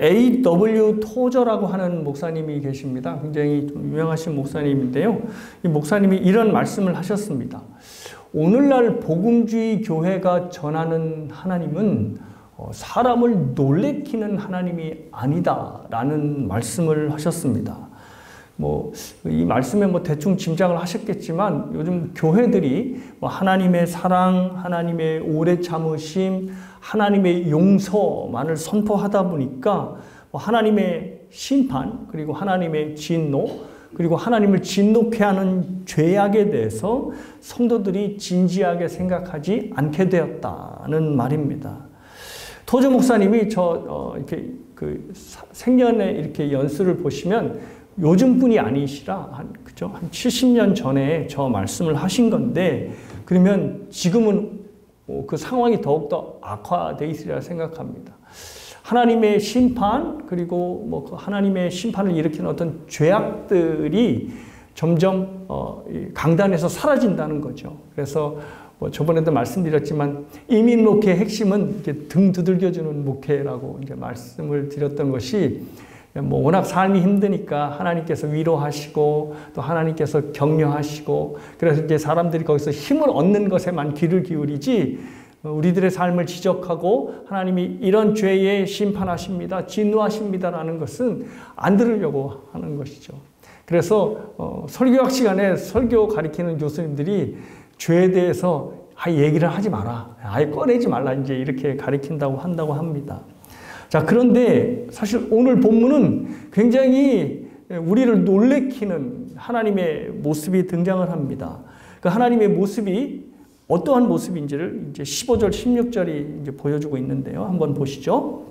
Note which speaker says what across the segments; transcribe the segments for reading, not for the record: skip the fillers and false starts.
Speaker 1: A.W. 토저라고 하는 목사님이 계십니다. 굉장히 좀 유명하신 목사님인데요. 이 목사님이 이런 말씀을 하셨습니다. 오늘날 복음주의 교회가 전하는 하나님은 사람을 놀래키는 하나님이 아니다라는 말씀을 하셨습니다. 이 말씀에 대충 짐작을 하셨겠지만 요즘 교회들이 하나님의 사랑, 하나님의 오래 참으심, 하나님의 용서만을 선포하다 보니까 하나님의 심판, 그리고 하나님의 진노, 그리고 하나님을 진노케 하는 죄악에 대해서 성도들이 진지하게 생각하지 않게 되었다는 말입니다. 토저 목사님이 이렇게 생년에 이렇게 연수를 보시면 요즘 분이 아니시라 한 70년 전에 저 말씀을 하신 건데, 그러면 지금은 그 상황이 더욱더 악화되어 있으리라 생각합니다. 하나님의 심판, 그리고 그 하나님의 심판을 일으키는 어떤 죄악들이 점점 강단에서 사라진다는 거죠. 그래서 저번에도 말씀드렸지만 이민 목회의 핵심은 이렇게 등 두들겨주는 목회라고 이제 말씀을 드렸던 것이, 워낙 삶이 힘드니까 하나님께서 위로하시고 또 하나님께서 격려하시고, 그래서 이제 사람들이 거기서 힘을 얻는 것에만 귀를 기울이지, 우리들의 삶을 지적하고 하나님이 이런 죄에 심판하십니다, 진노하십니다라는 것은 안 들으려고 하는 것이죠. 그래서 설교학 시간에 설교 가리키는 교수님들이 죄에 대해서 얘기를 하지 마라, 아예 꺼내지 말라, 이제 이렇게 가리킨다고 한다고 합니다. 자, 그런데 사실 오늘 본문은 굉장히 우리를 놀래키는 하나님의 모습이 등장을 합니다. 그 하나님의 모습이 어떠한 모습인지를 이제 15절, 16절이 이제 보여주고 있는데요. 한번 보시죠.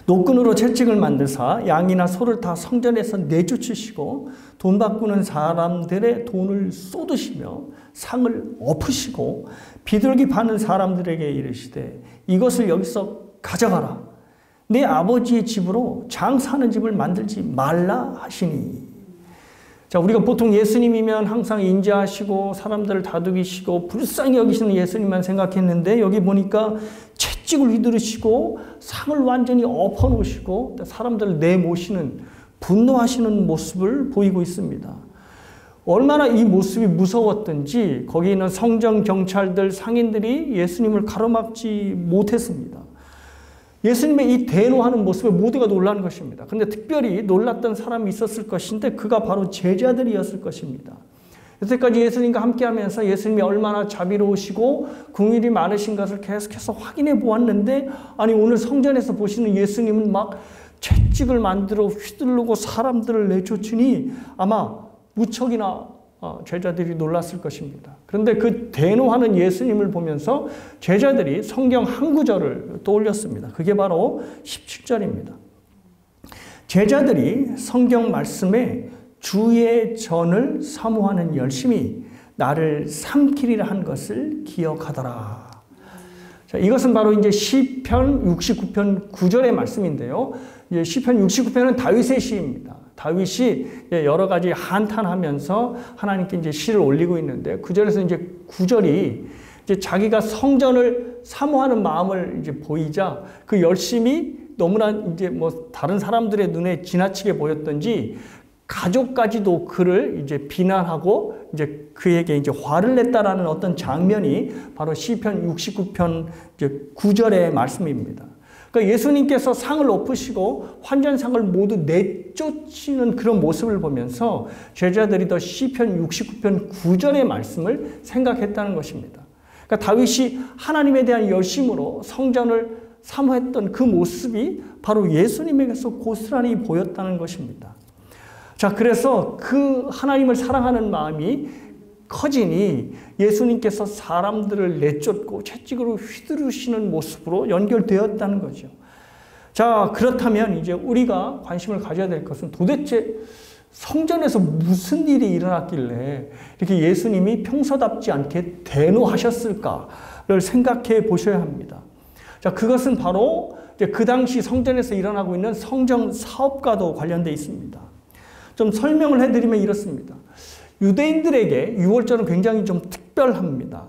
Speaker 1: 노끈으로 채찍을 만드사 양이나 소를 다 성전에서 내쫓으시고 돈 바꾸는 사람들의 돈을 쏟으시며 상을 엎으시고 비둘기 파는 사람들에게 이르시되 이것을 여기서 가져가라. 내 아버지의 집으로 장사하는 집을 만들지 말라 하시니. 자, 우리가 보통 예수님이면 항상 인자하시고 사람들을 다독이시고 불쌍히 여기시는 예수님만 생각했는데, 여기 보니까 채찍을 휘두르시고 상을 완전히 엎어놓으시고 사람들을 내모시는, 분노하시는 모습을 보이고 있습니다. 얼마나 이 모습이 무서웠던지 거기 있는 성전 경찰들, 상인들이 예수님을 가로막지 못했습니다. 예수님의 이 대노하는 모습에 모두가 놀란 것입니다. 그런데 특별히 놀랐던 사람이 있었을 것인데 그가 바로 제자들이었을 것입니다. 여태까지 예수님과 함께하면서 예수님이 얼마나 자비로우시고 긍휼이 많으신 것을 계속해서 확인해 보았는데, 아니 오늘 성전에서 보시는 예수님은 막 채찍을 만들어 휘두르고 사람들을 내쫓으니 아마 무척이나 제자들이 놀랐을 것입니다. 그런데 그 대노하는 예수님을 보면서 제자들이 성경 한 구절을 떠올렸습니다. 그게 바로 17절입니다. 제자들이 성경 말씀에 주의 전을 사모하는 열심히 나를 삼키리라 한 것을 기억하더라. 자, 이것은 바로 이제 시편 69편 9절의 말씀인데요. 이제 시편 69편은 다윗의 시입니다. 다윗이 여러 가지 한탄하면서 하나님께 이제 시를 올리고 있는데, 그 절에서 이제 9절이 이제 자기가 성전을 사모하는 마음을 이제 보이자 그 열심이 너무나 이제 다른 사람들의 눈에 지나치게 보였던지 가족까지도 그를 이제 비난하고 이제 그에게 이제 화를 냈다라는 어떤 장면이 바로 시편 69편 이제 9절의 말씀입니다. 그러니까 예수님께서 상을 엎으시고 환전상을 모두 내쫓는 그런 모습을 보면서 제자들이 더 시편 69편 9절의 말씀을 생각했다는 것입니다. 그러니까 다윗이 하나님에 대한 열심으로 성전을 사모했던 그 모습이 바로 예수님에게서 고스란히 보였다는 것입니다. 자, 그래서 그 하나님을 사랑하는 마음이 커지니 예수님께서 사람들을 내쫓고 채찍으로 휘두르시는 모습으로 연결되었다는 거죠. 자, 그렇다면 이제 우리가 관심을 가져야 될 것은 도대체 성전에서 무슨 일이 일어났길래 이렇게 예수님이 평소답지 않게 대노하셨을까를 생각해 보셔야 합니다. 자, 그것은 바로 이제 그 당시 성전에서 일어나고 있는 성전 사업과도 관련되어 있습니다. 좀 설명을 해드리면 이렇습니다. 유대인들에게 유월절은 굉장히 좀 특별합니다.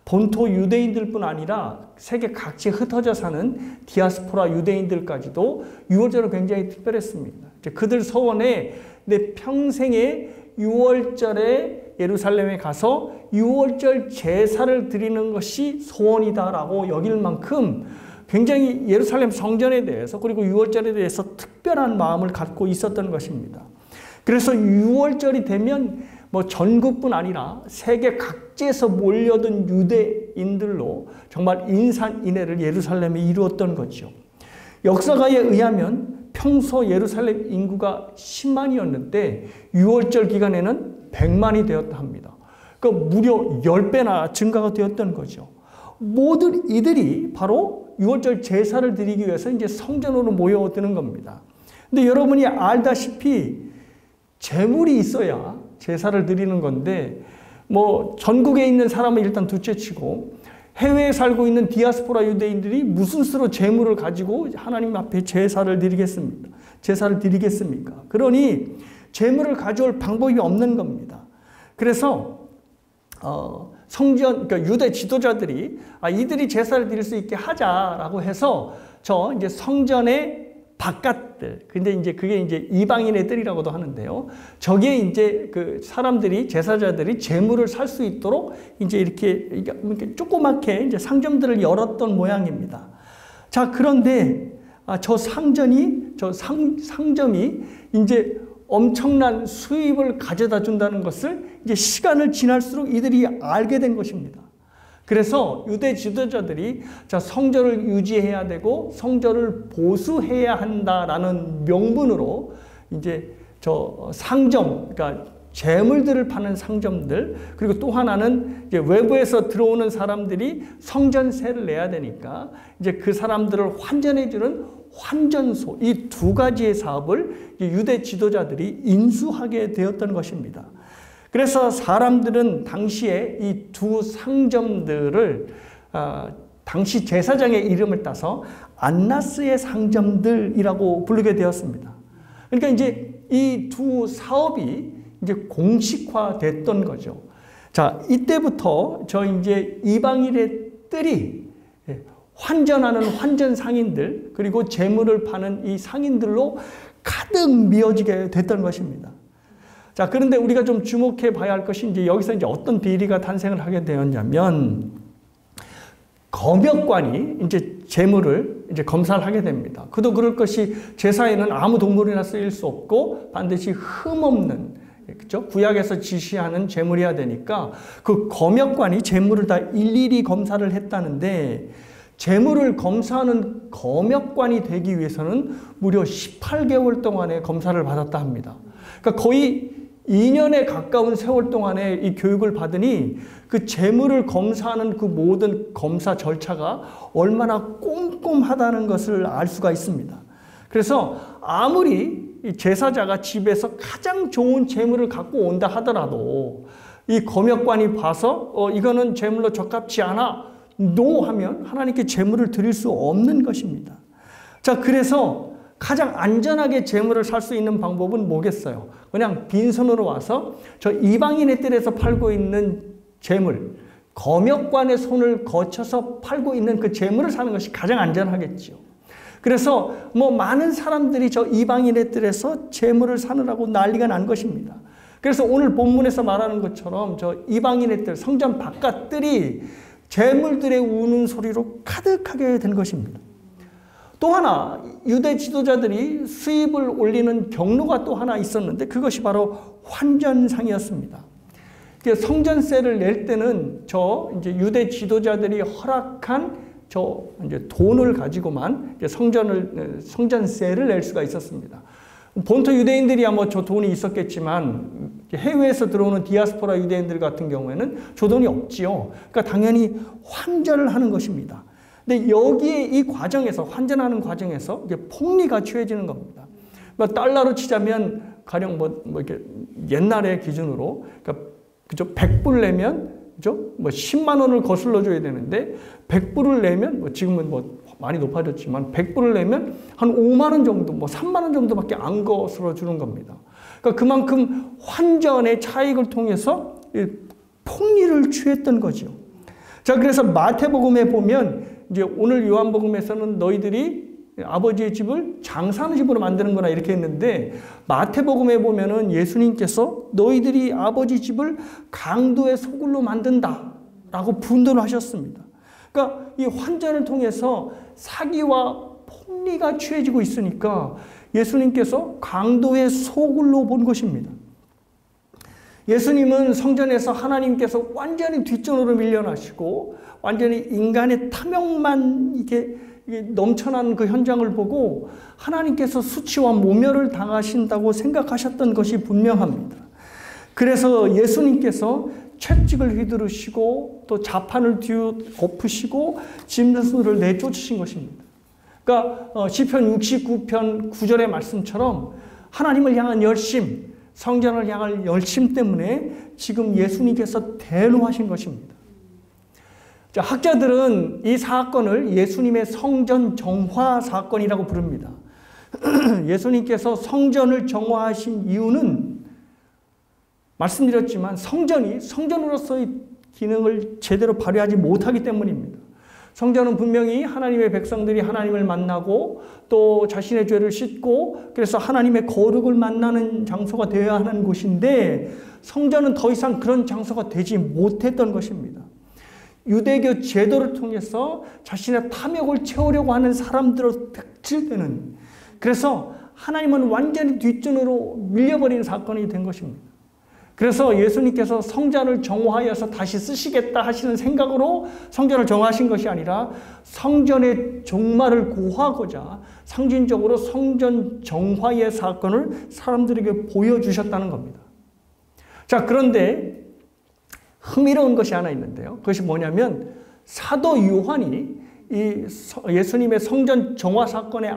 Speaker 1: 본토 유대인들뿐 아니라 세계 각지에 흩어져 사는 디아스포라 유대인들까지도 유월절은 굉장히 특별했습니다. 그들 소원에 내 평생에 유월절에 예루살렘에 가서 유월절 제사를 드리는 것이 소원이다라고 여길 만큼 굉장히 예루살렘 성전에 대해서 그리고 유월절에 대해서 특별한 마음을 갖고 있었던 것입니다. 그래서 유월절이 되면 뭐 전국뿐 아니라 세계 각지에서 몰려든 유대인들로 정말 인산인해를 예루살렘에 이루었던 거죠. 역사가에 의하면 평소 예루살렘 인구가 10만이었는데 유월절 기간에는 100만이 되었다 합니다. 그러니까 무려 10배나 증가가 되었던 거죠. 모든 이들이 바로 유월절 제사를 드리기 위해서 이제 성전으로 모여드는 겁니다. 근데 여러분이 알다시피 재물이 있어야 제사를 드리는 건데 뭐 전국에 있는 사람은 일단 둘째치고 해외에 살고 있는 디아스포라 유대인들이 무슨 수로 재물을 가지고 하나님 앞에 제사를 드리겠습니까? 그러니 재물을 가져올 방법이 없는 겁니다. 그래서 성전, 그러니까 유대 지도자들이 이들이 제사를 드릴 수 있게 하자라고 해서 저 이제 성전의 바깥들, 근데 이제 그게 이제 이방인의 뜰이라고도 하는데요. 저기에 이제 그 사람들이, 제사자들이 재물을 살 수 있도록 이제 이렇게 조그맣게 이제 상점들을 열었던 모양입니다. 자, 그런데 저 상점이 이제 엄청난 수입을 가져다 준다는 것을 이제 시간을 지날수록 이들이 알게 된 것입니다. 그래서 유대 지도자들이 자, 성전을 유지해야 되고 성전을 보수해야 한다라는 명분으로 이제 저 상점, 그러니까 재물들을 파는 상점들, 그리고 또 하나는 이제 외부에서 들어오는 사람들이 성전세를 내야 되니까 이제 그 사람들을 환전해주는 환전소, 이 두 가지의 사업을 유대 지도자들이 인수하게 되었던 것입니다. 그래서 사람들은 당시에 이 두 상점들을 당시 제사장의 이름을 따서 안나스의 상점들이라고 부르게 되었습니다. 그러니까 이제 이 두 사업이 이제 공식화됐던 거죠. 자, 이때부터 저 이제 이방인의 뜰이 환전하는 환전 상인들 그리고 재물을 파는 이 상인들로 가득 미어지게 됐던 것입니다. 자, 그런데 우리가 좀 주목해 봐야 할 것이 이제 여기서 이제 어떤 비리가 탄생을 하게 되었냐면 검역관이 이제 재물을 이제 검사를 하게 됩니다. 그도 그럴 것이 제사에는 아무 동물이나 쓰일 수 없고 반드시 흠없는, 그렇죠? 구약에서 지시하는 재물이어야 되니까 그 검역관이 재물을 다 일일이 검사를 했다는데 재물을 검사하는 검역관이 되기 위해서는 무려 18개월 동안의 검사를 받았다 합니다. 그러니까 거의 2년에 가까운 세월 동안에 이 교육을 받으니 그 재물을 검사하는 그 모든 검사 절차가 얼마나 꼼꼼하다는 것을 알 수가 있습니다. 그래서 아무리 제사자가 집에서 가장 좋은 재물을 갖고 온다 하더라도 이 검역관이 봐서 이거는 재물로 적합치 않아 노 하면 하나님께 재물을 드릴 수 없는 것입니다. 자, 그래서 가장 안전하게 재물을 살 수 있는 방법은 뭐겠어요? 그냥 빈손으로 와서 저 이방인의 뜰에서 팔고 있는 재물, 검역관의 손을 거쳐서 팔고 있는 그 재물을 사는 것이 가장 안전하겠죠. 그래서 뭐 많은 사람들이 저 이방인의 뜰에서 재물을 사느라고 난리가 난 것입니다. 그래서 오늘 본문에서 말하는 것처럼 저 이방인의 뜰, 성전 바깥 뜰이 재물들의 우는 소리로 가득하게 된 것입니다. 또 하나 유대 지도자들이 수입을 올리는 경로가 또 하나 있었는데 그것이 바로 환전상이었습니다. 성전세를 낼 때는 저 이제 유대 지도자들이 허락한 저 이제 돈을 가지고만 이제 성전세를 낼 수가 있었습니다. 본토 유대인들이야 뭐 저 돈이 있었겠지만 해외에서 들어오는 디아스포라 유대인들 같은 경우에는 저 돈이 없지요. 그러니까 당연히 환전을 하는 것입니다. 근데 여기에 이 과정에서 환전하는 과정에서 이게 폭리가 취해지는 겁니다. 뭐 달러로 치자면 가령 뭐 이렇게 옛날의 기준으로 그러니까 그죠 100불 내면 그죠 뭐 10만 원을 거슬러 줘야 되는데 100불을 내면 뭐 지금은 뭐 많이 높아졌지만 100불을 내면 한 5만 원 정도 뭐 3만 원 정도밖에 안 거슬러 주는 겁니다. 그러니까 그만큼 환전의 차익을 통해서 폭리를 취했던 거죠. 자, 그래서 마태복음에 보면 이제 오늘 요한복음에서는 너희들이 아버지의 집을 장사하는 집으로 만드는 거나 이렇게 했는데, 마태복음에 보면은 예수님께서 너희들이 아버지 집을 강도의 소굴로 만든다 라고 분도를 하셨습니다. 그러니까 이 환전을 통해서 사기와 폭리가 취해지고 있으니까 예수님께서 강도의 소굴로 본 것입니다. 예수님은 성전에서 하나님께서 완전히 뒷전으로 밀려나시고 완전히 인간의 탐욕만 이게 넘쳐나는 그 현장을 보고 하나님께서 수치와 모멸을 당하신다고 생각하셨던 것이 분명합니다. 그래서 예수님께서 채찍을 휘두르시고 또 자판을 엎으시고 짐승을 내쫓으신 것입니다. 그러니까 시편 69편 9절의 말씀처럼 하나님을 향한 열심, 성전을 향할 열심 때문에 지금 예수님께서 대노하신 것입니다. 자, 학자들은 이 사건을 예수님의 성전 정화 사건이라고 부릅니다. 예수님께서 성전을 정화하신 이유는 말씀드렸지만 성전이 성전으로서의 기능을 제대로 발휘하지 못하기 때문입니다. 성전은 분명히 하나님의 백성들이 하나님을 만나고 또 자신의 죄를 씻고 그래서 하나님의 거룩을 만나는 장소가 되어야 하는 곳인데 성전은 더 이상 그런 장소가 되지 못했던 것입니다. 유대교 제도를 통해서 자신의 탐욕을 채우려고 하는 사람들로 득실되는, 그래서 하나님은 완전히 뒷전으로 밀려버리는 사건이 된 것입니다. 그래서 예수님께서 성전을 정화하여서 다시 쓰시겠다 하시는 생각으로 성전을 정화하신 것이 아니라 성전의 종말을 고하고자 상징적으로 성전 정화의 사건을 사람들에게 보여주셨다는 겁니다. 자, 그런데 흥미로운 것이 하나 있는데요. 그것이 뭐냐면 사도 요한이 이 예수님의 성전 정화 사건에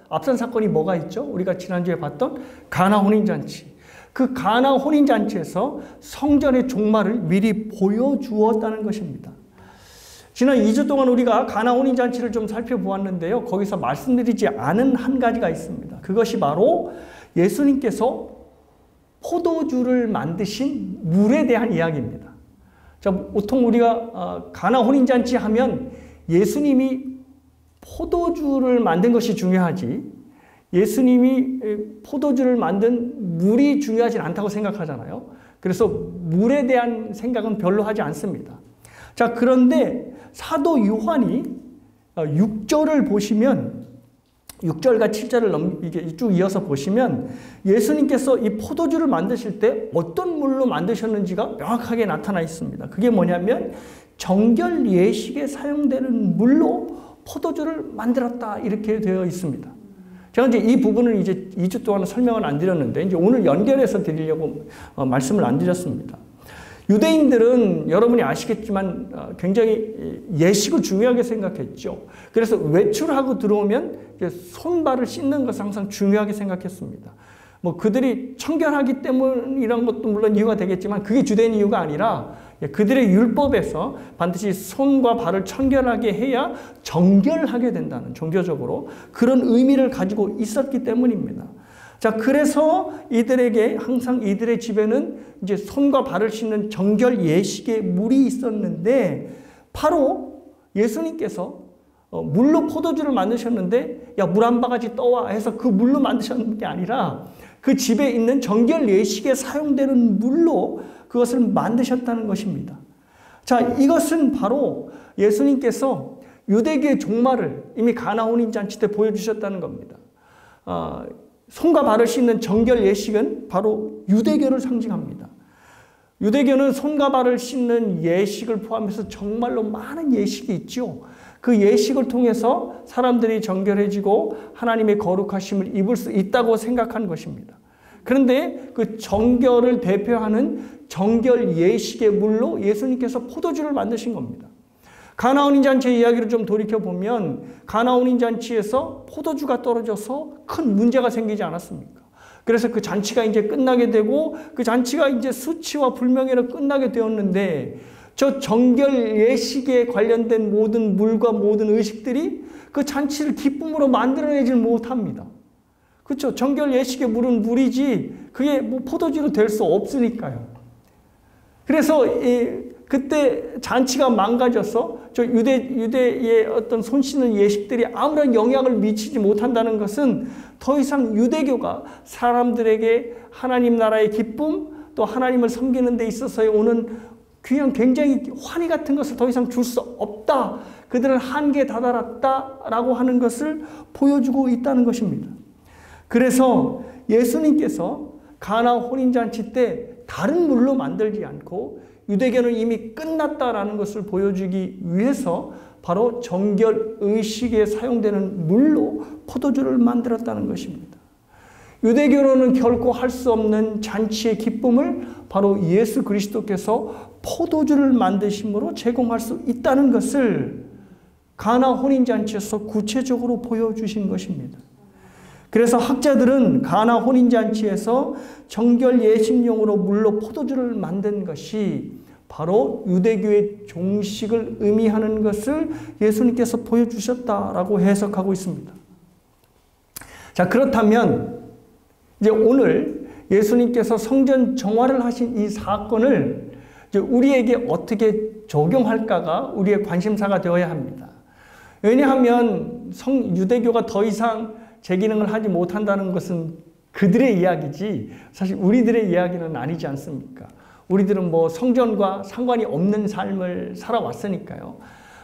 Speaker 1: 앞선 사건이 뭐가 있죠? 우리가 지난주에 봤던 가나 혼인잔치. 그 가나 혼인잔치에서 성전의 종말을 미리 보여주었다는 것입니다. 지난 2주 동안 우리가 가나 혼인잔치를 좀 살펴보았는데요. 거기서 말씀드리지 않은 한 가지가 있습니다. 그것이 바로 예수님께서 포도주를 만드신 물에 대한 이야기입니다. 자, 보통 우리가 가나 혼인잔치 하면 예수님이 포도주를 만든 것이 중요하지 예수님이 포도주를 만든 물이 중요하지 않다고 생각하잖아요. 그래서 물에 대한 생각은 별로 하지 않습니다. 자, 그런데 사도 요한이 6절을 보시면 6절과 7절을 이게 쭉 이어서 보시면 예수님께서 이 포도주를 만드실 때 어떤 물로 만드셨는지가 명확하게 나타나 있습니다. 그게 뭐냐면 정결 예식에 사용되는 물로 포도주를 만들었다 이렇게 되어 있습니다. 제가 이제 이 부분을 이제 2주 동안 설명을 안 드렸는데 이제 오늘 연결해서 드리려고 말씀을 안 드렸습니다. 유대인들은 여러분이 아시겠지만 굉장히 예식을 중요하게 생각했죠. 그래서 외출하고 들어오면 손발을 씻는 것을 항상 중요하게 생각했습니다. 뭐 그들이 청결하기 때문이란 것도 물론 이유가 되겠지만 그게 주된 이유가 아니라 그들의 율법에서 반드시 손과 발을 청결하게 해야 정결하게 된다는 종교적으로 그런 의미를 가지고 있었기 때문입니다. 자, 그래서 이들에게 항상 이들의 집에는 이제 손과 발을 씻는 정결 예식의 물이 있었는데 바로 예수님께서 물로 포도주를 만드셨는데 야, 물 한 바가지 떠와 해서 그 물로 만드셨는 게 아니라 그 집에 있는 정결 예식에 사용되는 물로 그것을 만드셨다는 것입니다. 자, 이것은 바로 예수님께서 유대교의 종말을 이미 가나 혼인잔치 때 보여주셨다는 겁니다. 손과 발을 씻는 정결 예식은 바로 유대교를 상징합니다. 유대교는 손과 발을 씻는 예식을 포함해서 정말로 많은 예식이 있죠. 그 예식을 통해서 사람들이 정결해지고 하나님의 거룩하심을 입을 수 있다고 생각한 것입니다. 그런데 그 정결을 대표하는 정결 예식의 물로 예수님께서 포도주를 만드신 겁니다. 가나 혼인잔치의 이야기를 좀 돌이켜보면 가나 혼인잔치에서 포도주가 떨어져서 큰 문제가 생기지 않았습니까? 그래서 그 잔치가 이제 끝나게 되고 그 잔치가 이제 수치와 불명예로 끝나게 되었는데 저 정결 예식에 관련된 모든 물과 모든 의식들이 그 잔치를 기쁨으로 만들어내질 못합니다. 그렇죠? 정결 예식의 물은 물이지 그게 뭐 포도주로 될 수 없으니까요. 그래서 그때 잔치가 망가져서 저 유대의 어떤 손 씻는 예식들이 아무런 영향을 미치지 못한다는 것은 더 이상 유대교가 사람들에게 하나님 나라의 기쁨 또 하나님을 섬기는 데 있어서의 오는 그냥 굉장히 환희 같은 것을 더 이상 줄 수 없다. 그들은 한계에 다다랐다라고 하는 것을 보여주고 있다는 것입니다. 그래서 예수님께서 가나 혼인잔치 때 다른 물로 만들지 않고 유대교는 이미 끝났다라는 것을 보여주기 위해서 바로 정결 의식에 사용되는 물로 포도주를 만들었다는 것입니다. 유대교로는 결코 할 수 없는 잔치의 기쁨을 바로 예수 그리스도께서 포도주를 만드심으로 제공할 수 있다는 것을 가나 혼인잔치에서 구체적으로 보여주신 것입니다. 그래서 학자들은 가나 혼인잔치에서 정결 예식용으로 물로 포도주를 만든 것이 바로 유대교의 종식을 의미하는 것을 예수님께서 보여주셨다라고 해석하고 있습니다. 자, 그렇다면 이제 오늘 예수님께서 성전 정화를 하신 이 사건을 이제 우리에게 어떻게 적용할까가 우리의 관심사가 되어야 합니다. 왜냐하면 유대교가 더 이상 제 기능을 하지 못한다는 것은 그들의 이야기지 사실 우리들의 이야기는 아니지 않습니까? 우리들은 뭐 성전과 상관이 없는 삶을 살아왔으니까요.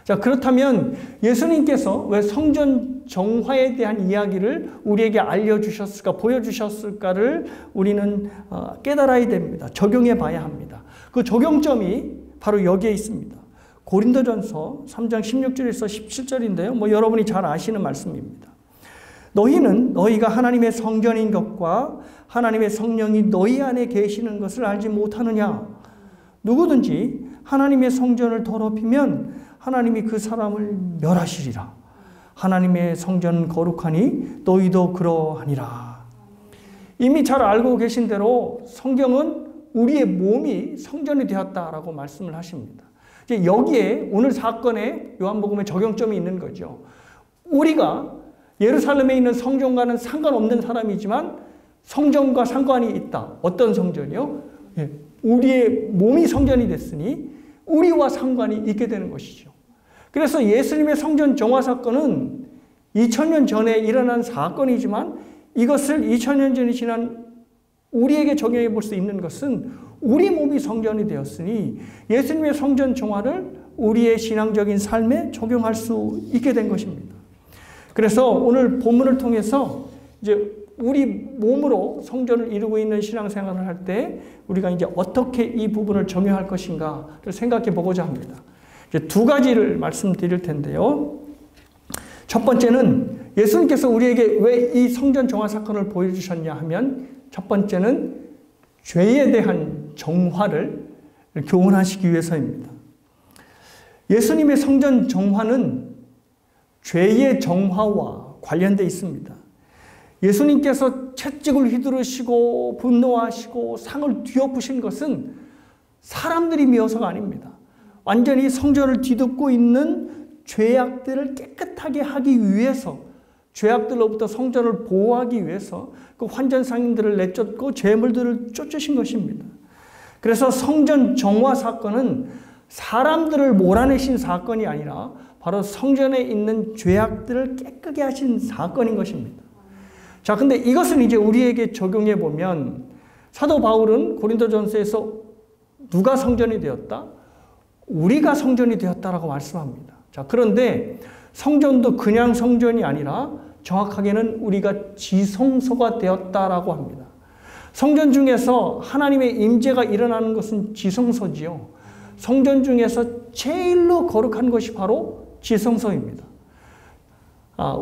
Speaker 1: 자, 그렇다면 예수님께서 왜 성전 정화에 대한 이야기를 우리에게 알려주셨을까, 보여주셨을까를 우리는 깨달아야 됩니다. 적용해 봐야 합니다. 그 적용점이 바로 여기에 있습니다. 고린도전서 3장 16절에서 17절인데요. 뭐 여러분이 잘 아시는 말씀입니다. 너희는 너희가 하나님의 성전인 것과 하나님의 성령이 너희 안에 계시는 것을 알지 못하느냐? 누구든지 하나님의 성전을 더럽히면 하나님이 그 사람을 멸하시리라. 하나님의 성전은 거룩하니 너희도 그러하니라. 이미 잘 알고 계신 대로 성경은 우리의 몸이 성전이 되었다라고 말씀을 하십니다. 이제 여기에 오늘 사건에 요한복음의 적용점이 있는 거죠. 우리가 예루살렘에 있는 성전과는 상관없는 사람이지만 성전과 상관이 있다. 어떤 성전이요? 우리의 몸이 성전이 됐으니 우리와 상관이 있게 되는 것이죠. 그래서 예수님의 성전 정화 사건은 2000년 전에 일어난 사건이지만 이것을 2000년 전이 지난 우리에게 적용해 볼 수 있는 것은 우리 몸이 성전이 되었으니 예수님의 성전 정화를 우리의 신앙적인 삶에 적용할 수 있게 된 것입니다. 그래서 오늘 본문을 통해서 이제 우리 몸으로 성전을 이루고 있는 신앙생활을 할 때 우리가 이제 어떻게 이 부분을 적용할 것인가를 생각해 보고자 합니다. 이제 두 가지를 말씀드릴 텐데요. 첫 번째는 예수님께서 우리에게 왜 이 성전 정화 사건을 보여주셨냐 하면 첫 번째는 죄에 대한 정화를 교훈하시기 위해서입니다. 예수님의 성전 정화는 죄의 정화와 관련되어 있습니다. 예수님께서 채찍을 휘두르시고 분노하시고 상을 뒤엎으신 것은 사람들이 미워서가 아닙니다. 완전히 성전을 뒤덮고 있는 죄악들을 깨끗하게 하기 위해서, 죄악들로부터 성전을 보호하기 위해서 그 환전상인들을 내쫓고 죄물들을 쫓으신 것입니다. 그래서 성전 정화 사건은 사람들을 몰아내신 사건이 아니라 바로 성전에 있는 죄악들을 깨끗게 하신 사건인 것입니다. 자, 근데 이것은 이제 우리에게 적용해 보면 사도 바울은 고린도전서에서 누가 성전이 되었다? 우리가 성전이 되었다라고 말씀합니다. 자, 그런데 성전도 그냥 성전이 아니라 정확하게는 우리가 지성소가 되었다라고 합니다. 성전 중에서 하나님의 임재가 일어나는 것은 지성소지요. 성전 중에서 제일로 거룩한 것이 바로 지성소입니다.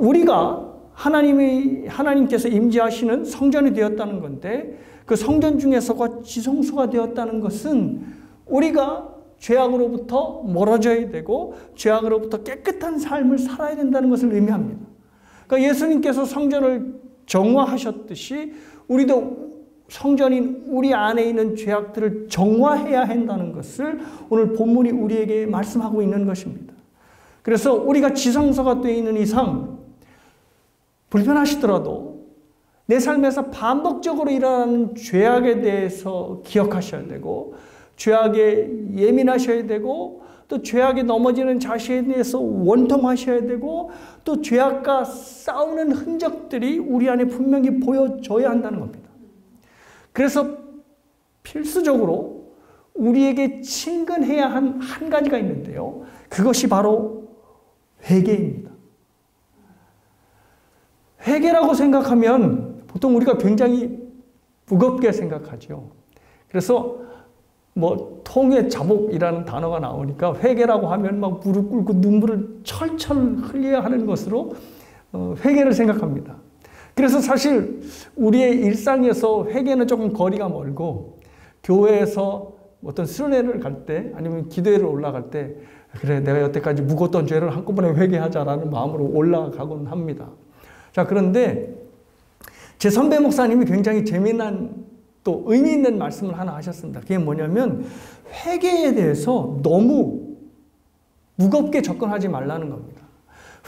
Speaker 1: 우리가 하나님께서 임재하시는 성전이 되었다는 건데 그 성전 중에서가 지성소가 되었다는 것은 우리가 죄악으로부터 멀어져야 되고 죄악으로부터 깨끗한 삶을 살아야 된다는 것을 의미합니다. 그러니까 예수님께서 성전을 정화하셨듯이 우리도 성전인 우리 안에 있는 죄악들을 정화해야 한다는 것을 오늘 본문이 우리에게 말씀하고 있는 것입니다. 그래서 우리가 지성소가 되어 있는 이상 불편하시더라도 내 삶에서 반복적으로 일어나는 죄악에 대해서 기억하셔야 되고 죄악에 예민하셔야 되고, 또 죄악에 넘어지는 자신에 대해서 원통하셔야 되고, 또 죄악과 싸우는 흔적들이 우리 안에 분명히 보여져야 한다는 겁니다. 그래서 필수적으로 우리에게 친근해야 한 가지가 있는데요. 그것이 바로 회개입니다. 회개라고 생각하면 보통 우리가 굉장히 무겁게 생각하죠. 그래서 통의 자복이라는 단어가 나오니까 회개라고 하면 막 무릎 꿇고 눈물을 철철 흘려야 하는 것으로 회개를 생각합니다. 그래서 사실 우리의 일상에서 회개는 조금 거리가 멀고, 교회에서 어떤 수련회를 갈 때 아니면 기도회를 올라갈 때 그래 내가 여태까지 묵었던 죄를 한꺼번에 회개하자라는 마음으로 올라가곤 합니다. 자, 그런데 제 선배 목사님이 굉장히 재미난 또 의미 있는 말씀을 하나 하셨습니다. 그게 뭐냐면 회개에 대해서 너무 무겁게 접근하지 말라는 겁니다.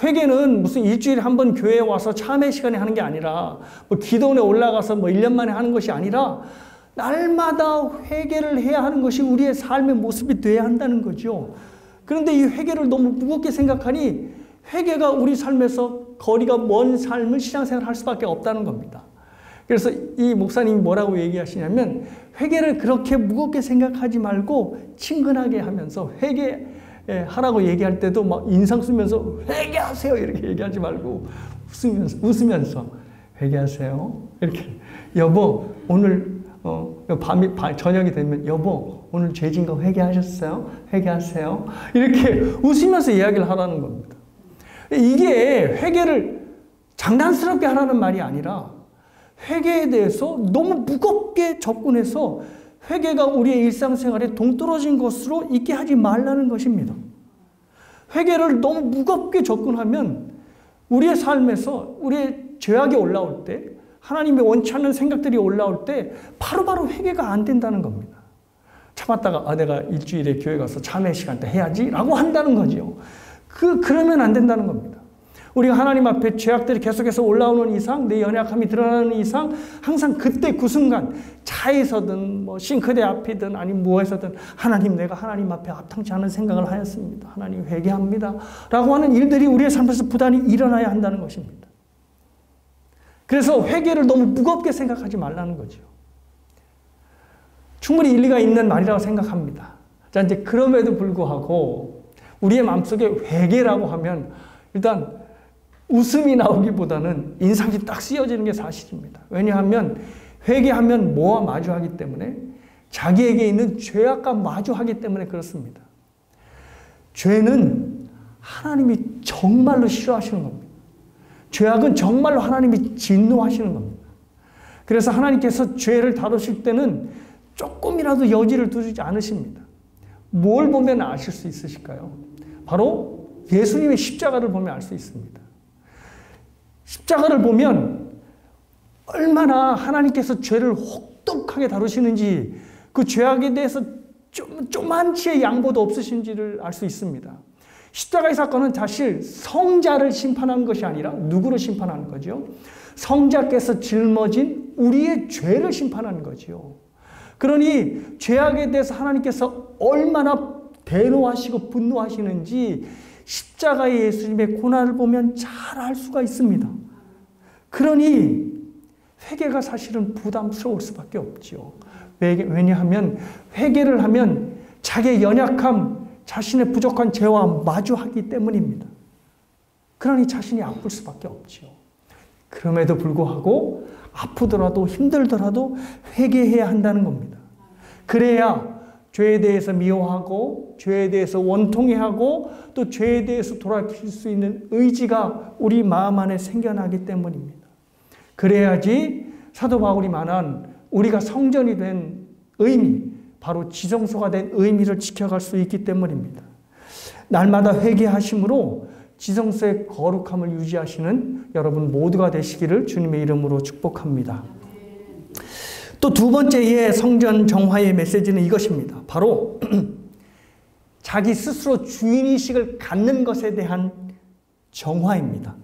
Speaker 1: 회개는 무슨 일주일에 한 번 교회에 와서 참회 시간에 하는 게 아니라, 기도원에 올라가서 1년 만에 하는 것이 아니라 날마다 회개를 해야 하는 것이 우리의 삶의 모습이 돼야 한다는 거죠. 그런데 이 회개를 너무 무겁게 생각하니 회개가 우리 삶에서 거리가 먼 삶을 신앙생활을 할 수밖에 없다는 겁니다. 그래서 이 목사님이 뭐라고 얘기하시냐면, 회개를 그렇게 무겁게 생각하지 말고 친근하게 하면서 회개하라고 얘기할 때도 막 인상 쓰면서 회개하세요 이렇게 얘기하지 말고 웃으면서 회개하세요. 이렇게 여보 오늘 저녁이 되면 여보 오늘 죄진 거 회개하셨어요? 회개하세요. 이렇게 웃으면서 이야기를 하라는 겁니다. 이게 회개를 장난스럽게 하라는 말이 아니라 회개에 대해서 너무 무겁게 접근해서 회개가 우리의 일상생활에 동떨어진 것으로 있게 하지 말라는 것입니다. 회개를 너무 무겁게 접근하면 우리의 삶에서 우리의 죄악이 올라올 때, 하나님이 원치 않는 생각들이 올라올 때 바로바로 회개가 안 된다는 겁니다. 참았다가 내가 일주일에 교회 가서 참회 시간 때 해야지 라고 한다는 거죠. 그러면 안 된다는 겁니다. 우리가 하나님 앞에 죄악들이 계속해서 올라오는 이상, 내 연약함이 드러나는 이상 항상 그때 그 순간 차에서든 싱크대 앞이든 아니면 무엇에서든 하나님 내가 하나님 앞에 합당치 않은 생각을 하였습니다. 하나님 회개합니다. 라고 하는 일들이 우리의 삶에서 부단히 일어나야 한다는 것입니다. 그래서 회개를 너무 무겁게 생각하지 말라는 거죠. 충분히 일리가 있는 말이라고 생각합니다. 자, 이제 그럼에도 불구하고 우리의 마음속에 회개라고 하면 일단 웃음이 나오기보다는 인상이 딱 쓰여지는 게 사실입니다. 왜냐하면 회개하면 뭐와 마주하기 때문에, 자기에게 있는 죄악과 마주하기 때문에 그렇습니다. 죄는 하나님이 정말로 싫어하시는 겁니다. 죄악은 정말로 하나님이 진노하시는 겁니다. 그래서 하나님께서 죄를 다루실 때는 조금이라도 여지를 두지 않으십니다. 뭘 보면 아실 수 있으실까요? 바로 예수님의 십자가를 보면 알 수 있습니다. 십자가를 보면 얼마나 하나님께서 죄를 혹독하게 다루시는지, 그 죄악에 대해서 조만치의 양보도 없으신지를 알 수 있습니다. 십자가의 사건은 사실 성자를 심판하는 것이 아니라 누구를 심판하는 거죠? 성자께서 짊어진 우리의 죄를 심판하는 거죠. 그러니 죄악에 대해서 하나님께서 얼마나 대노하시고 분노하시는지 십자가의 예수님의 고난을 보면 잘 알 수가 있습니다. 그러니 회개가 사실은 부담스러울 수밖에 없죠. 왜냐하면 회개를 하면 자기의 연약함, 자신의 부족한 죄와 마주하기 때문입니다. 그러니 자신이 아플 수밖에 없죠. 그럼에도 불구하고 아프더라도 힘들더라도 회개해야 한다는 겁니다. 그래야 죄에 대해서 미워하고 죄에 대해서 원통해하고 또 죄에 대해서 돌아킬 수 있는 의지가 우리 마음 안에 생겨나기 때문입니다. 그래야지 사도 바울이 말한 우리가 성전이 된 의미, 바로 지성소가 된 의미를 지켜갈 수 있기 때문입니다. 날마다 회개하심으로 지성소의 거룩함을 유지하시는 여러분 모두가 되시기를 주님의 이름으로 축복합니다. 또 두 번째의 성전 정화의 메시지는 이것입니다. 바로 자기 스스로 주인의식을 갖는 것에 대한 정화입니다.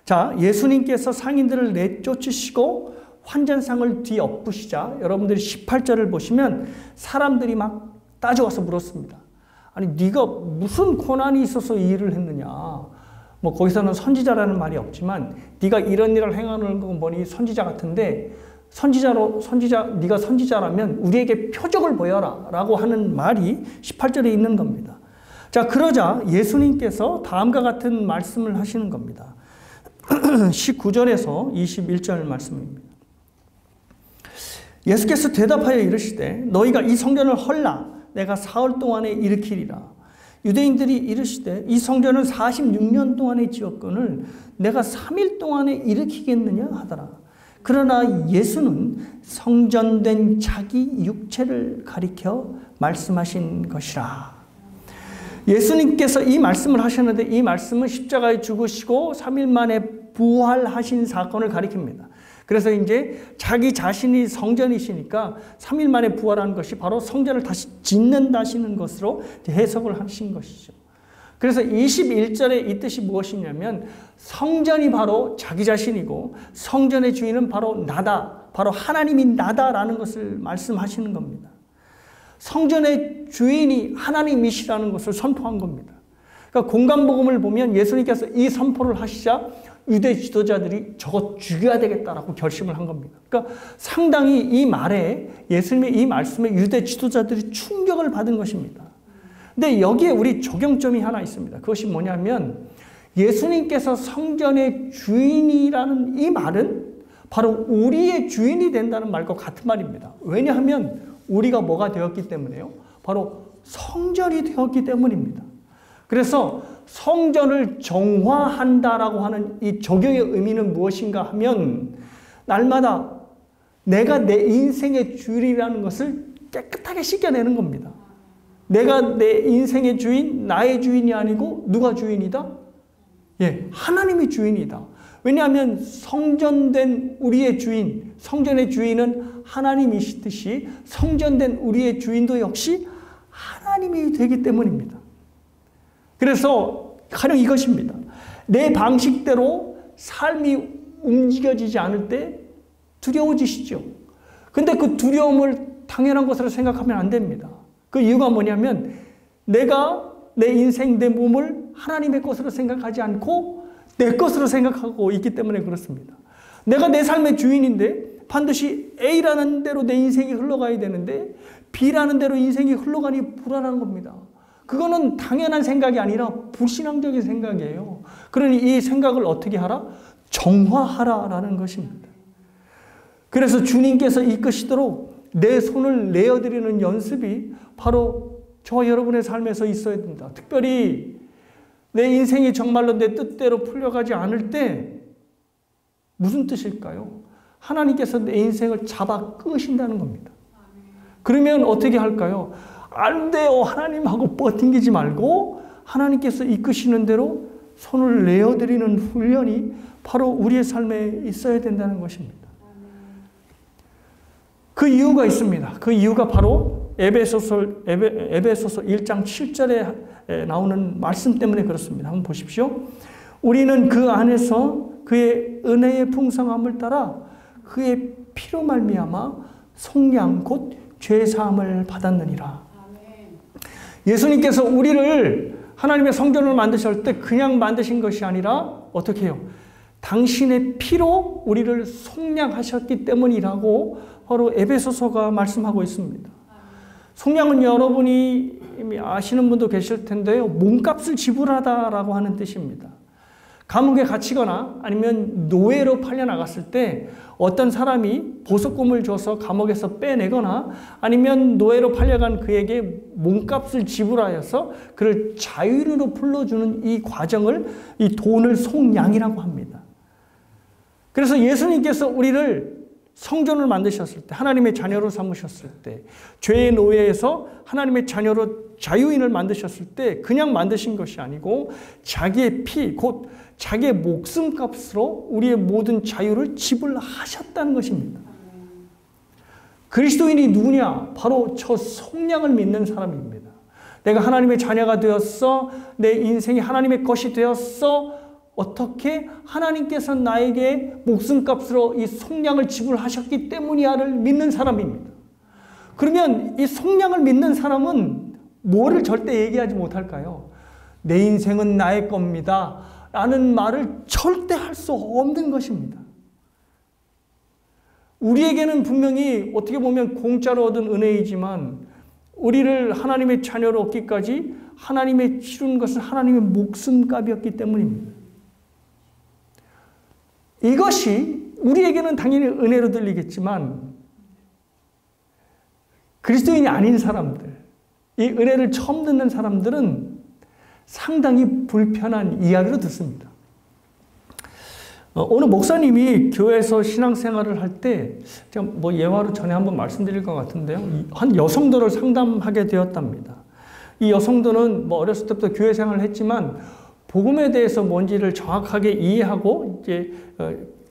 Speaker 1: 자, 예수님께서 상인들을 내쫓으시고 환전상을 뒤엎으시자 여러분들이 18절을 보시면 사람들이 막 따져와서 물었습니다. 아니 네가 무슨 권한이 있어서 이 일을 했느냐. 뭐 거기서는 선지자라는 말이 없지만 네가 이런 일을 행하는 거 보니 선지자 같은데 네가 선지자라면 우리에게 표적을 보여라 라고 하는 말이 18절에 있는 겁니다. 자, 그러자 예수님께서 다음과 같은 말씀을 하시는 겁니다. 19절에서 21절 말씀입니다. 예수께서 대답하여 이르시되 너희가 이 성전을 헐라 내가 사흘 동안에 일으키리라. 유대인들이 이르시되 이 성전을 46년 동안에 지었거늘 내가 3일 동안에 일으키겠느냐 하더라. 그러나 예수는 성전된 자기 육체를 가리켜 말씀하신 것이라. 예수님께서 이 말씀을 하셨는데 이 말씀은 십자가에 죽으시고 3일 만에 부활하신 사건을 가리킵니다. 그래서 이제 자기 자신이 성전이시니까 3일 만에 부활한 것이 바로 성전을 다시 짓는다시는 것으로 해석을 하신 것이죠. 그래서 21절에 이 뜻이 무엇이냐면 성전이 바로 자기 자신이고 성전의 주인은 바로 나다, 바로 하나님이 나다라는 것을 말씀하시는 겁니다. 성전의 주인이 하나님이시라는 것을 선포한 겁니다. 그러니까 공간복음을 보면 예수님께서 이 선포를 하시자 유대 지도자들이 저거 죽여야 되겠다라고 결심을 한 겁니다. 그러니까 상당히 이 말에 예수님의 이 말씀에 유대 지도자들이 충격을 받은 것입니다. 근데 여기에 우리 적용점이 하나 있습니다. 그것이 뭐냐면 예수님께서 성전의 주인이라는 이 말은 바로 우리의 주인이 된다는 말과 같은 말입니다. 왜냐하면 우리가 뭐가 되었기 때문에요? 바로 성전이 되었기 때문입니다. 그래서 성전을 정화한다라고 하는 이 적용의 의미는 무엇인가 하면 날마다 내가 내 인생의 주인이라는 것을 깨끗하게 씻겨내는 겁니다. 내가 내 인생의 주인, 나의 주인이 아니고 누가 주인이다? 예, 하나님이 주인이다. 왜냐하면 성전된 우리의 주인, 성전의 주인은 하나님이시듯이 성전된 우리의 주인도 역시 하나님이 되기 때문입니다. 그래서 가령 이것입니다. 내 방식대로 삶이 움직여지지 않을 때 두려워지시죠. 근데 그 두려움을 당연한 것으로 생각하면 안 됩니다. 그 이유가 뭐냐면 내가 내 인생, 내 몸을 하나님의 것으로 생각하지 않고 내 것으로 생각하고 있기 때문에 그렇습니다. 내가 내 삶의 주인인데 반드시 A라는 대로 내 인생이 흘러가야 되는데 B라는 대로 인생이 흘러가니 불안한 겁니다. 그거는 당연한 생각이 아니라 불신앙적인 생각이에요. 그러니 이 생각을 어떻게 하라? 정화하라라는 것입니다. 그래서 주님께서 이끄시도록 내 손을 내어드리는 연습이 바로 저와 여러분의 삶에서 있어야 됩니다. 특별히 내 인생이 정말로 내 뜻대로 풀려가지 않을 때 무슨 뜻일까요? 하나님께서 내 인생을 잡아 끄신다는 겁니다. 그러면 어떻게 할까요? 안 돼요 하나님하고 버팅기지 말고 하나님께서 이끄시는 대로 손을 내어드리는 훈련이 바로 우리의 삶에 있어야 된다는 것입니다. 그 이유가 있습니다. 그 이유가 바로 에베소서 1장 7절에 나오는 말씀 때문에 그렇습니다. 한번 보십시오. 우리는 그 안에서 그의 은혜의 풍성함을 따라 그의 피로 말미암아 속량 곧 죄사함을 받았느니라. 예수님께서 우리를 하나님의 성전을 만드실 때 그냥 만드신 것이 아니라 어떻게 해요? 당신의 피로 우리를 속량하셨기 때문이라고 바로 에베소서가 말씀하고 있습니다. 속량은 여러분이 이미 아시는 분도 계실 텐데요. 몸값을 지불하다라고 하는 뜻입니다. 감옥에 갇히거나 아니면 노예로 팔려나갔을 때 어떤 사람이 보석금을 줘서 감옥에서 빼내거나 아니면 노예로 팔려간 그에게 몸값을 지불하여서 그를 자유로 풀어주는 이 과정을 이 돈을 속량이라고 합니다. 그래서 예수님께서 우리를 성전을 만드셨을 때 하나님의 자녀로 삼으셨을 때 죄의 노예에서 하나님의 자녀로 자유인을 만드셨을 때 그냥 만드신 것이 아니고 자기의 피 곧 자기의 목숨값으로 우리의 모든 자유를 지불하셨다는 것입니다. 그리스도인이 누구냐? 바로 저 속량을 믿는 사람입니다. 내가 하나님의 자녀가 되었어. 내 인생이 하나님의 것이 되었어. 어떻게 하나님께서 나에게 목숨값으로 이 속량을 지불하셨기 때문이야를 믿는 사람입니다. 그러면 이 속량을 믿는 사람은 뭐를 절대 얘기하지 못할까요? 내 인생은 나의 겁니다 라는 말을 절대 할 수 없는 것입니다. 우리에게는 분명히 어떻게 보면 공짜로 얻은 은혜이지만 우리를 하나님의 자녀로 얻기까지 하나님의 치른 것은 하나님의 목숨값이었기 때문입니다. 이것이 우리에게는 당연히 은혜로 들리겠지만 그리스도인이 아닌 사람들, 이 은혜를 처음 듣는 사람들은 상당히 불편한 이야기로 듣습니다. 어느 목사님이 교회에서 신앙생활을 할 때 제가 뭐 예화로 전에 한번 말씀드릴 것 같은데요. 한 여성들을 상담하게 되었답니다. 이 여성들은 뭐 어렸을 때부터 교회 생활을 했지만 복음에 대해서 뭔지를 정확하게 이해하고 이제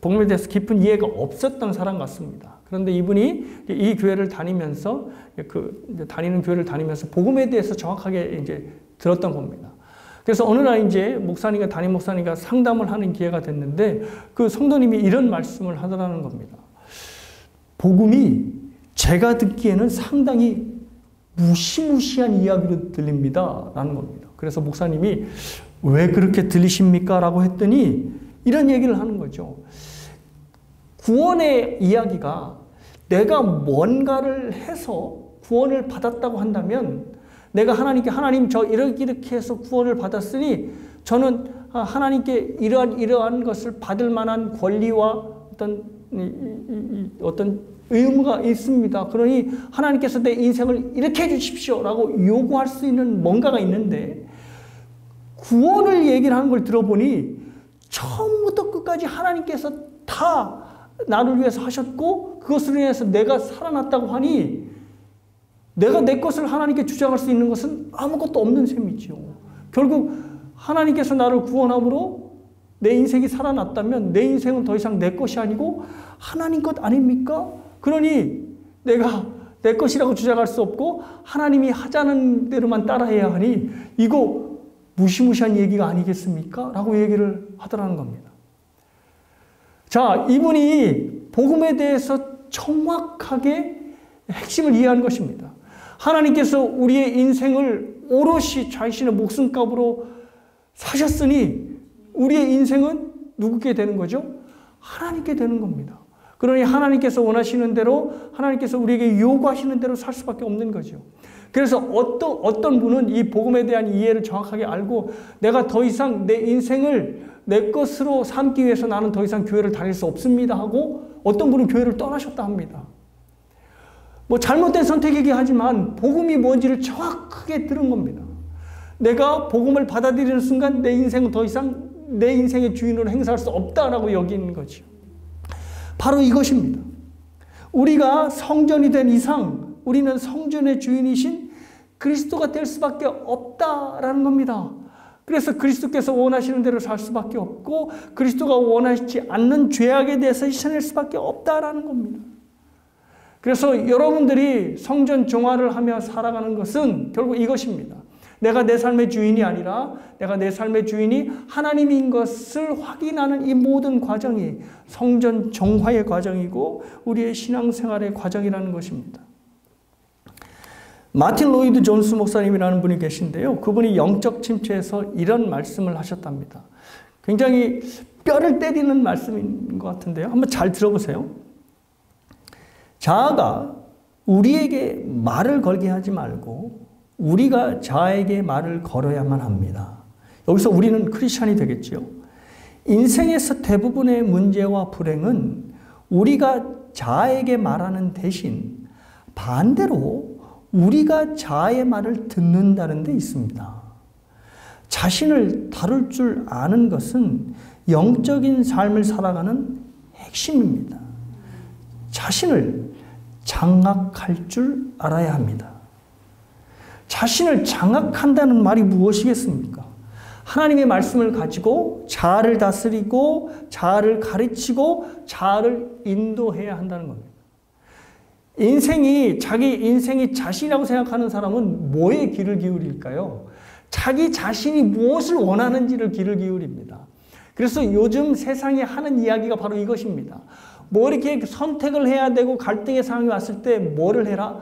Speaker 1: 복음에 대해서 깊은 이해가 없었던 사람 같습니다. 그런데 이분이 이 교회를 다니면서 다니는 교회를 다니면서 복음에 대해서 정확하게 이제 들었던 겁니다. 그래서 어느 날 이제 담임 목사님과 상담을 하는 기회가 됐는데 그 성도님이 이런 말씀을 하더라는 겁니다. 복음이 제가 듣기에는 상당히 무시무시한 이야기로 들립니다 라는 겁니다. 그래서 목사님이 왜 그렇게 들리십니까? 라고 했더니 이런 얘기를 하는 거죠. 구원의 이야기가 내가 뭔가를 해서 구원을 받았다고 한다면 내가 하나님께 하나님 저 이렇게 해서 구원을 받았으니 저는 하나님께 이러한 것을 받을 만한 권리와 어떤 의무가 있습니다. 그러니 하나님께서 내 인생을 이렇게 해주십시오 라고 요구할 수 있는 뭔가가 있는데 구원을 얘기를 하는 걸 들어보니 처음부터 끝까지 하나님께서 다 나를 위해서 하셨고 그것으로 인해서 내가 살아났다고 하니 내가 내 것을 하나님께 주장할 수 있는 것은 아무것도 없는 셈이죠. 결국 하나님께서 나를 구원함으로 내 인생이 살아났다면 내 인생은 더 이상 내 것이 아니고 하나님 것 아닙니까? 그러니 내가 내 것이라고 주장할 수 없고 하나님이 하자는 대로만 따라해야 하니 이거 무시무시한 얘기가 아니겠습니까? 라고 얘기를 하더라는 겁니다. 자, 이분이 복음에 대해서 정확하게 핵심을 이해하는 것입니다. 하나님께서 우리의 인생을 오롯이 자신의 목숨값으로 사셨으니 우리의 인생은 누구께 되는 거죠? 하나님께 되는 겁니다. 그러니 하나님께서 원하시는 대로 하나님께서 우리에게 요구하시는 대로 살 수밖에 없는 거죠. 그래서 어떤 분은 이 복음에 대한 이해를 정확하게 알고 내가 더 이상 내 인생을 내 것으로 삼기 위해서 나는 더 이상 교회를 다닐 수 없습니다 하고 어떤 분은 교회를 떠나셨다 합니다. 뭐 잘못된 선택이긴 하지만 복음이 뭔지를 정확하게 들은 겁니다. 내가 복음을 받아들이는 순간 내 인생은 더 이상 내 인생의 주인으로 행사할 수 없다라고 여기는 거죠. 바로 이것입니다. 우리가 성전이 된 이상 우리는 성전의 주인이신 그리스도가 될 수밖에 없다라는 겁니다. 그래서 그리스도께서 원하시는 대로 살 수밖에 없고 그리스도가 원하지 않는 죄악에 대해서 실천할 수밖에 없다라는 겁니다. 그래서 여러분들이 성전 종화를 하며 살아가는 것은 결국 이것입니다. 내가 내 삶의 주인이 아니라 내가 내 삶의 주인이 하나님인 것을 확인하는 이 모든 과정이 성전 종화의 과정이고 우리의 신앙생활의 과정이라는 것입니다. 마틴 로이드 존스 목사님이라는 분이 계신데요. 그분이 영적 침체에서 이런 말씀을 하셨답니다. 굉장히 뼈를 때리는 말씀인 것 같은데요. 한번 잘 들어보세요. 자아가 우리에게 말을 걸게 하지 말고 우리가 자아에게 말을 걸어야만 합니다. 여기서 우리는 크리스찬이 되겠죠. 인생에서 대부분의 문제와 불행은 우리가 자아에게 말하는 대신 반대로 우리가 자아의 말을 듣는다는 데 있습니다. 자신을 다룰 줄 아는 것은 영적인 삶을 살아가는 핵심입니다. 자신을 장악할 줄 알아야 합니다. 자신을 장악한다는 말이 무엇이겠습니까? 하나님의 말씀을 가지고 자아를 다스리고 자아를 가르치고 자아를 인도해야 한다는 겁니다. 자기 인생이 자신이라고 생각하는 사람은 뭐에 귀를 기울일까요? 자기 자신이 무엇을 원하는지를 귀를 기울입니다. 그래서 요즘 세상이 하는 이야기가 바로 이것입니다. 뭐 이렇게 선택을 해야 되고 갈등의 상황이 왔을 때 뭐를 해라?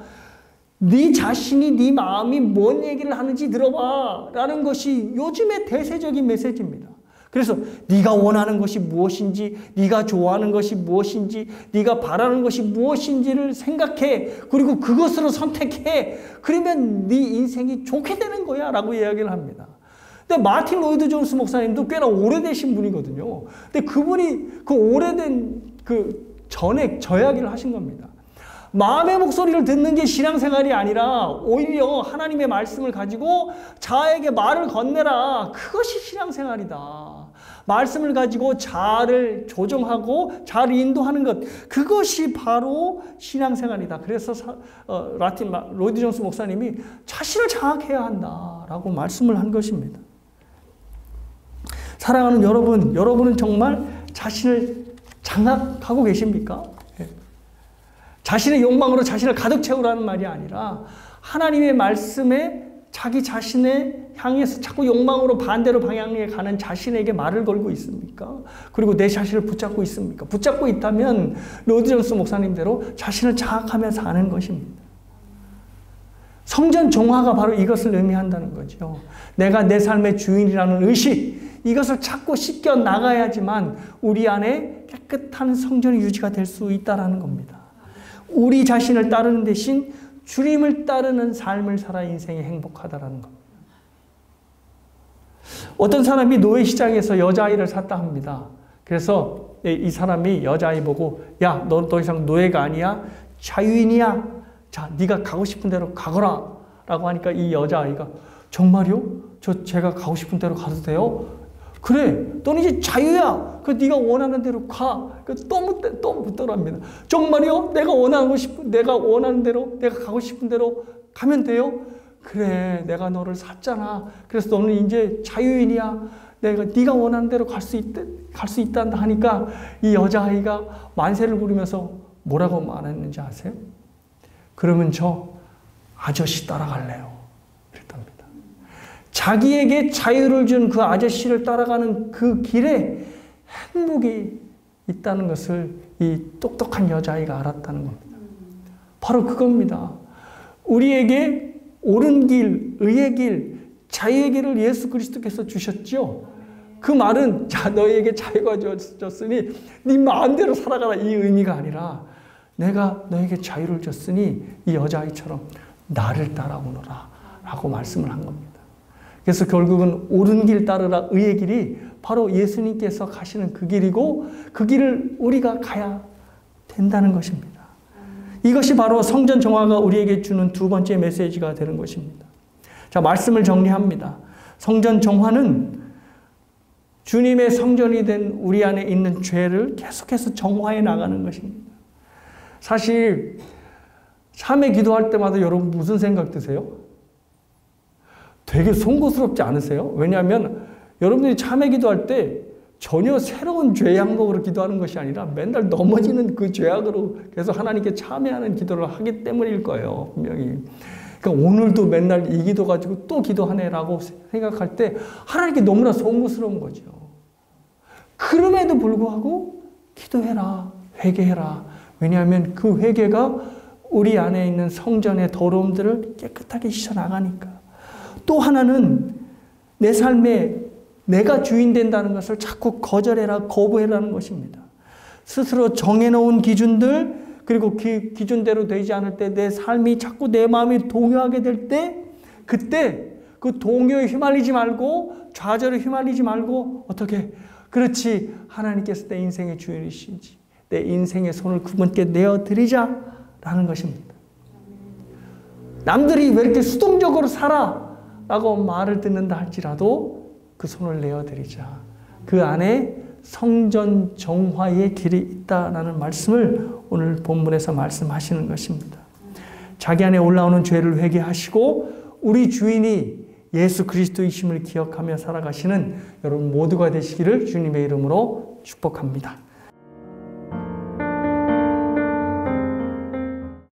Speaker 1: 네 자신이 네 마음이 뭔 얘기를 하는지 들어봐 라는 것이 요즘의 대세적인 메시지입니다. 그래서 네가 원하는 것이 무엇인지, 네가 좋아하는 것이 무엇인지, 네가 바라는 것이 무엇인지를 생각해. 그리고 그것으로 선택해. 그러면 네 인생이 좋게 되는 거야 라고 이야기를 합니다. 근데 마틴 로이드 존스 목사님도 꽤나 오래되신 분이거든요. 근데 그분이 그 오래된 그 전에 저 이야기를 하신 겁니다. 마음의 목소리를 듣는 게 신앙생활이 아니라 오히려 하나님의 말씀을 가지고 자아에게 말을 건네라. 그것이 신앙생활이다. 말씀을 가지고 자아를 조정하고 자아를 인도하는 것, 그것이 바로 신앙생활이다. 그래서 로이드 존스 목사님이 자신을 장악해야 한다라고 말씀을 한 것입니다. 사랑하는 여러분, 여러분은 정말 자신을 장악하고 계십니까? 자신의 욕망으로 자신을 가득 채우라는 말이 아니라 하나님의 말씀에 자기 자신을 향해서 자꾸 욕망으로 반대로 방향에 가는 자신에게 말을 걸고 있습니까? 그리고 내 자신을 붙잡고 있습니까? 붙잡고 있다면 로이드 존스 목사님대로 자신을 장악하며 사는 것입니다. 성전 정화가 바로 이것을 의미한다는 거죠. 내가 내 삶의 주인이라는 의식, 이것을 자꾸 씻겨 나가야지만 우리 안에 깨끗한 성전이 유지가 될 수 있다는 겁니다. 우리 자신을 따르는 대신 주님을 따르는 삶을 살아 인생이 행복하다라는 겁니다. 어떤 사람이 노예시장에서 여자아이를 샀다 합니다. 그래서 이 사람이 여자아이 보고 야, 너 더 이상 노예가 아니야. 자유인이야. 자, 네가 가고 싶은 대로 가거라 라고 하니까 이 여자아이가 정말요? 제가 가고 싶은 대로 가도 돼요? 그래, 너는 이제 자유야. 그 네가 원하는 대로 가. 또 묻더랍니다. 정말요? 내가 원하는 대로, 내가 가고 싶은 대로 가면 돼요? 그래, 내가 너를 샀잖아. 그래서 너는 이제 자유인이야. 네가 원하는 대로 갈 수 있단다 하니까 이 여자아이가 만세를 부르면서 뭐라고 말했는지 아세요? 그러면 저 아저씨 따라갈래요. 그랬답니다. 자기에게 자유를 준 그 아저씨를 따라가는 그 길에 행복이 있다는 것을 이 똑똑한 여자아이가 알았다는 겁니다. 바로 그겁니다. 우리에게 옳은 길, 의의 길, 자유의 길을 예수 그리스도께서 주셨죠. 그 말은 자, 너에게 자유가 주어졌으니 네 마음대로 살아가라 이 의미가 아니라 내가 너에게 자유를 줬으니 이 여자아이처럼 나를 따라오너라 라고 말씀을 한 겁니다. 그래서 결국은 옳은 길 따르라 의의 길이 바로 예수님께서 가시는 그 길이고 그 길을 우리가 가야 된다는 것입니다. 이것이 바로 성전 정화가 우리에게 주는 두 번째 메시지가 되는 것입니다. 자, 말씀을 정리합니다. 성전 정화는 주님의 성전이 된 우리 안에 있는 죄를 계속해서 정화해 나가는 것입니다. 사실 참회 기도할 때마다 여러분 무슨 생각 드세요? 되게 송구스럽지 않으세요? 왜냐하면 여러분들이 참회 기도할 때 전혀 새로운 죄악으로 기도하는 것이 아니라 맨날 넘어지는 그 죄악으로 계속 하나님께 참회하는 기도를 하기 때문일 거예요. 분명히. 그러니까 오늘도 맨날 이 기도 가지고 또 기도하네라고 생각할 때 하나님께 너무나 송구스러운 거죠. 그럼에도 불구하고 기도해라, 회개해라. 왜냐하면 그 회개가 우리 안에 있는 성전의 더러움들을 깨끗하게 씻어나가니까. 또 하나는 내 삶에 내가 주인 된다는 것을 자꾸 거절해라, 거부해라는 것입니다. 스스로 정해놓은 기준들, 그리고 그 기준대로 되지 않을 때 내 삶이 자꾸 내 마음이 동요하게 될 때, 그때 그 동요에 휘말리지 말고 좌절에 휘말리지 말고 어떻게? 그렇지, 하나님께서 내 인생의 주인이신지 내 인생의 손을 그분께 내어드리자라는 것입니다. 남들이 왜 이렇게 수동적으로 살아? 라고 말을 듣는다 할지라도 그 손을 내어드리자. 그 안에 성전 정화의 길이 있다라는 말씀을 오늘 본문에서 말씀하시는 것입니다. 자기 안에 올라오는 죄를 회개하시고 우리 주인이 예수 그리스도이심을 기억하며 살아가시는 여러분 모두가 되시기를 주님의 이름으로 축복합니다.